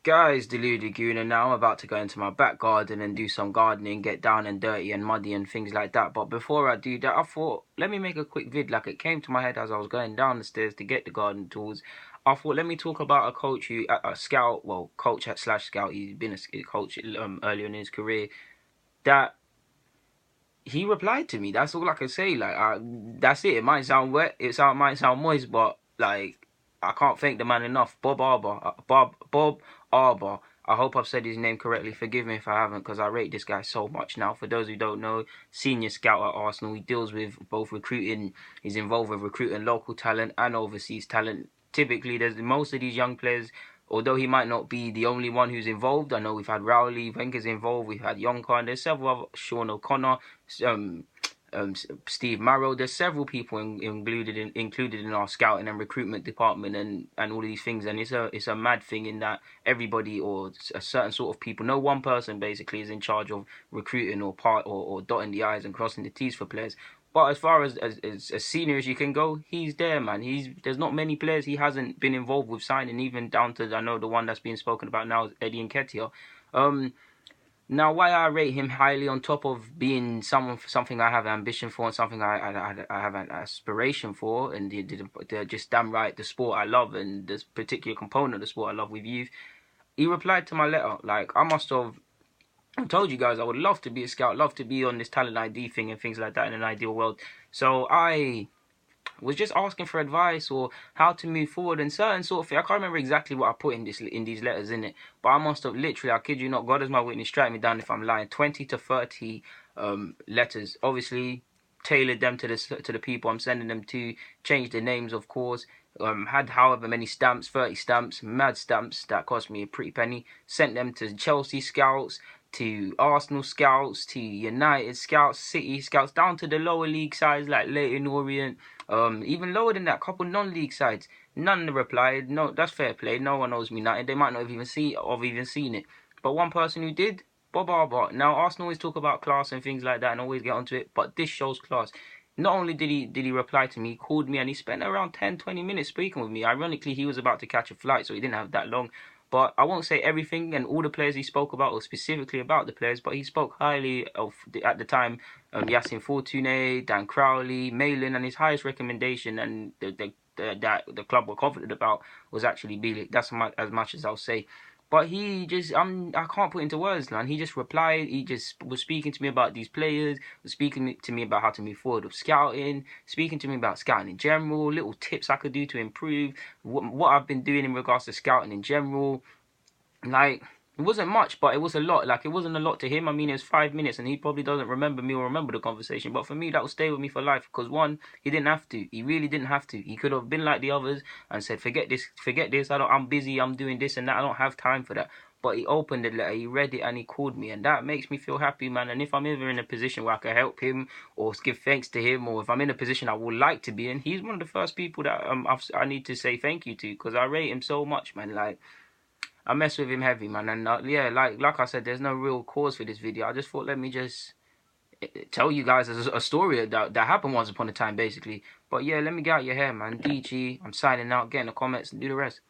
Guys, Deluded Gooner now. I'm about to go into my back garden and do some gardening, get down and dirty and muddy and things like that. But before I do that, I thought, let me make a quick vid. Like, it came to my head as I was going down the stairs to get the garden tools. I thought, let me talk about a coach who, a scout, well, coach slash scout. He's been a coach earlier in his career. That he replied to me. That's all I can say. Like, that's it. It might sound wet. Might sound moist, but like, I can't thank the man enough. Bob Arber. Bob Arber. I hope I've said his name correctly. Forgive me if I haven't, because I rate this guy so much now. For those who don't know, senior scout at Arsenal. He deals with both recruiting. He's involved with recruiting local talent and overseas talent. Typically, there's most of these young players. Although he might not be the only one who's involved, I know we've had Rowley, Wenger's involved, we've had Yonkar, there's several other, Sean O'Connor, Steve Marrow. There's several people included in our scouting and recruitment department and all these things. And it's a mad thing in that everybody or a certain sort of people, no one person basically is in charge of recruiting or dotting the I's and crossing the T's for players. But as far as senior as you can go, he's there, man. There's not many players he hasn't been involved with signing, even down to, I know the one that's being spoken about now is Eddie Nketiah. Now, why I rate him highly on top of being something I have ambition for and something I have an aspiration for, and they're just damn right the sport I love and this particular component of the sport I love with youth. He replied to my letter. Like, I told you guys I would love to be a scout, love to be on this talent ID thing and things like that in an ideal world. So I was just asking for advice or how to move forward and certain sort of thing. I can't remember exactly what I put in these letters in it, but I must have literally, I kid you not, God is my witness, strike me down if I'm lying, 20 to 30 letters. Obviously, tailored them to the people I'm sending them to, changed the names, of course. Had however many stamps, 30 stamps, mad stamps that cost me a pretty penny. Sent them to Chelsea scouts, to Arsenal scouts, to United scouts, City scouts, down to the lower league sides like Leyton Orient, even lower than that, couple non-league sides. None replied. No, that's fair play. No one owes me nothing. They might not have even seen it. But one person who did, Bob Arber. Now, Arsenal always talk about class and things like that and always get onto it, but this shows class. Not only did he reply to me, he called me and he spent around 10-20 minutes speaking with me. Ironically, he was about to catch a flight, so he didn't have that long. But I won't say everything and all the players he spoke about or specifically about the players, but he spoke highly of, at the time, Yacine Fortuné, Dan Crowley, Malin, and his highest recommendation and that the club were confident about was actually Bielik. That's as much as I'll say. But he just, I can't put into words, man. He just replied. He just was speaking to me about these players, was speaking to me about how to move forward with scouting, speaking to me about scouting in general, little tips I could do to improve, what I've been doing in regards to scouting in general. Like, it wasn't much, but it was a lot. Like, it wasn't a lot to him. I mean, it was 5 minutes, and he probably doesn't remember me or remember the conversation. But for me, that will stay with me for life. Because one, he didn't have to. He really didn't have to. He could have been like the others and said, "Forget this. I'm busy. I'm doing this and that. I don't have time for that." But he opened the letter, he read it, and he called me, and that makes me feel happy, man. And if I'm ever in a position where I can help him or give thanks to him, or if I'm in a position I would like to be in, he's one of the first people that I need to say thank you to, because I rate him so much, man. Like, I mess with him heavy, man. And yeah, like I said, there's no real cause for this video. I just thought, let me just tell you guys a story that happened once upon a time, basically. But yeah, let me get out your hair, man. DG, I'm signing out. Get in the comments and do the rest.